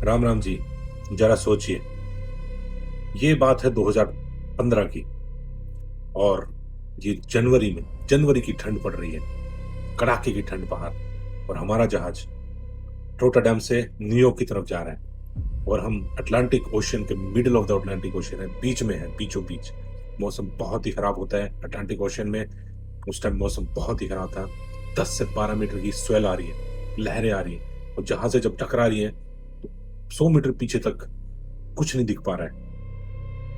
राम राम जी। जरा सोचिए, ये बात है 2015 की। और ये जनवरी की ठंड पड़ रही है, कड़ाके की ठंड बाहर। और हमारा जहाज रोटरडैम से न्यूयॉर्क की तरफ जा रहा है, और हम अटलांटिक ओशियन के middle of the Atlantic ocean है, बीच में है, बीचों बीच। मौसम बहुत ही खराब होता है अटलांटिक ओशियन में। उस टाइम मौसम बहुत ही खराब था। 10 से 12 मीटर की स्वेल आ रही है, लहरें आ रही हैं, और जहाज से जब टकरा रही है तो 100 मीटर पीछे तक कुछ नहीं दिख पा रहा है।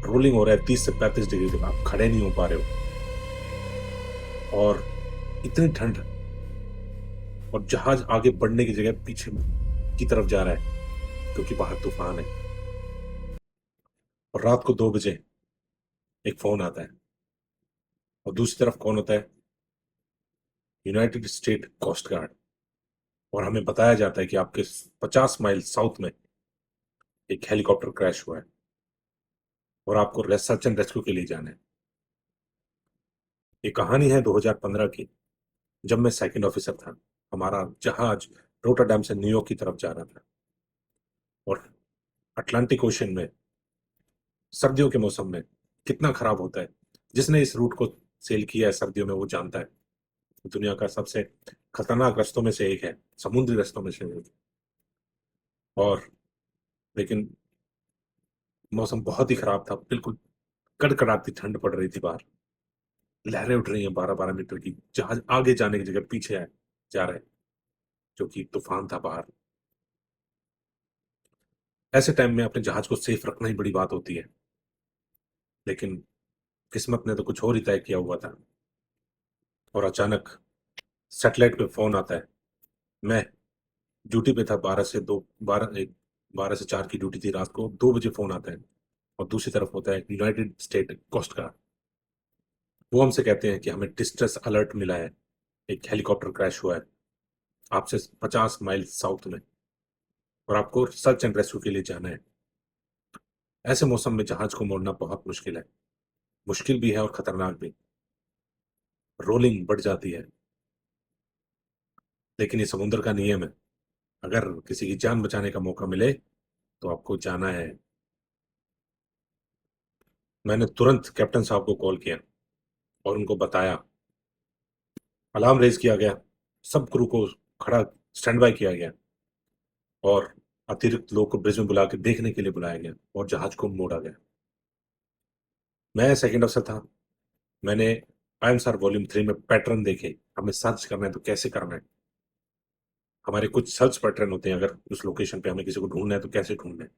रोलिंग हो रहा है 30 से 35 डिग्री तक, आप खड़े नहीं हो पा रहे हो। और इतनी ठंड, और जहाज आगे बढ़ने की जगह पीछे की तरफ जा रहा है, क्योंकि बाहर तूफान है। और रात को 2 बजे एक फोन आता है, और दूसरी तरफ कौन होता है? United State Coast Guard. और हमें बताया जाता है कि आपके 50 माइल साउथ में एक हेलीकॉप्टर क्रैश हुआ है, और आपको सर्च एंड रेस्क्यू के लिए जाना है। ये कहानी है 2015 की, जब मैं सेकंड ऑफिसर था। हमारा जहाज रोटरडैम से न्यूयॉर्क की तरफ जा रहा था। और अटलांटिक ओशन में सर्दियों के मौसम में कितना खराब होता है, जिसने इस रूट को सेल किया है सर्दियों में वो जानता है। दुनिया का सबसे खतरनाक रास्तों में से एक है, समुद्री रास्तों में से एक। और लेकिन मौसम बहुत ही खराब था, बिल्कुल कड़कड़ाती ठंड पड़ रही थी बाहर। लहरें उठ रही हैं 12-12 मीटर की, जहाज आगे जाने की जगह पीछे जा रहे हैं, जो कि तूफान था बाहर। ऐसे टाइम में अपने जहाज को सेफ रखना ही बड़ी बात होती है, लेकिन किस्मत ने तो कुछ और ही तय किया हुआ था। और अचानक सैटेलाइट पे फोन आता है। मैं ड्यूटी पे था, 12 से 4 की ड्यूटी थी। रात को 2 बजे फोन आता है, और दूसरी तरफ होता है यूनाइटेड स्टेट कोस्ट गार्ड। वो हमसे कहते हैं कि हमें डिस्ट्रेस अलर्ट मिला है, एक हेलीकॉप्टर क्रैश हुआ है आपसे 50 माइल साउथ में, और आपको सर्च एंड रेस्क्यू के लिए जाना है। ऐसे मौसम में जहाज को मोड़ना बहुत मुश्किल है, मुश्किल भी है और खतरनाक भी। रोलिंग बढ़ जाती है, लेकिन ये समुद्र का नियम है। अगर किसी की जान बचाने का मौका मिले तो आपको जाना है। मैंने तुरंत कैप्टन साहब को कॉल किया और उनको बताया। अलार्म रेज किया गया, सब क्रू को खड़ा स्टैंड बाय किया गया, और अतिरिक्त लोग को ब्रिज में बुला के देखने के लिए बुलाया गया, और जहाज को मोड़ा गया। मैं सेकंड अफसर था। मैंने IMSR वॉल्यूम 3 में पैटर्न देखे, हमें सर्च करना है तो कैसे करना है। हमारे कुछ सर्च पैटर्न होते हैं, अगर उस लोकेशन पे हमें किसी को ढूंढना है तो कैसे ढूंढना है।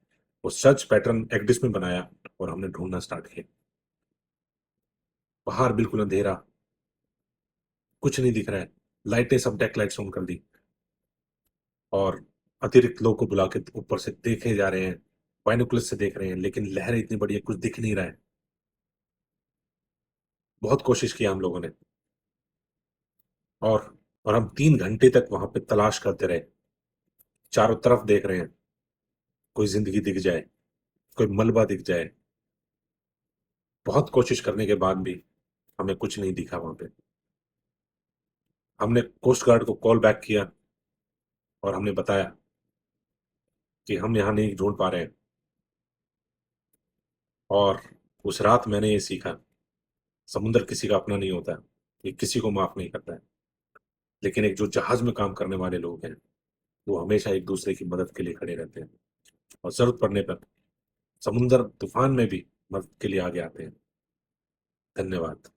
वो सर्च पैटर्न एक्डिस में बनाया, और हमने ढूंढना स्टार्ट किया। बाहर बिल्कुल अंधेरा, कुछ नहीं दिख रहा है। लाइटें सब डेक लाइट्स ऑन कर दी, और अतिरिक्त लोग को बुला के ऊपर से देखे जा रहे हैं, बाइनोकुलर से देख रहे हैं, लेकिन लहरें इतनी बड़ी है कुछ दिख नहीं रहा है। बहुत कोशिश की हम लोगों ने, और और हम 3 घंटे तक वहां पे तलाश करते रहे। चारों तरफ देख रहे हैं, कोई जिंदगी दिख जाए, कोई मलबा दिख जाए। बहुत कोशिश करने के बाद भी हमें कुछ नहीं दिखा वहां पे। हमने कोस्ट गार्ड को कॉल बैक किया, और हमने बताया कि हम यहाँ नहीं ढूंढ पा रहे हैं। और उस रात मैंने ये सीखा, समुंदर किसी का अपना नहीं होता, ये किसी को माफ नहीं करता है। लेकिन एक जो जहाज में काम करने वाले लोग हैं, वो हमेशा एक दूसरे की मदद के लिए खड़े रहते हैं, और जरूरत पड़ने पर समुंदर तूफान में भी मदद के लिए आगे आते हैं। धन्यवाद।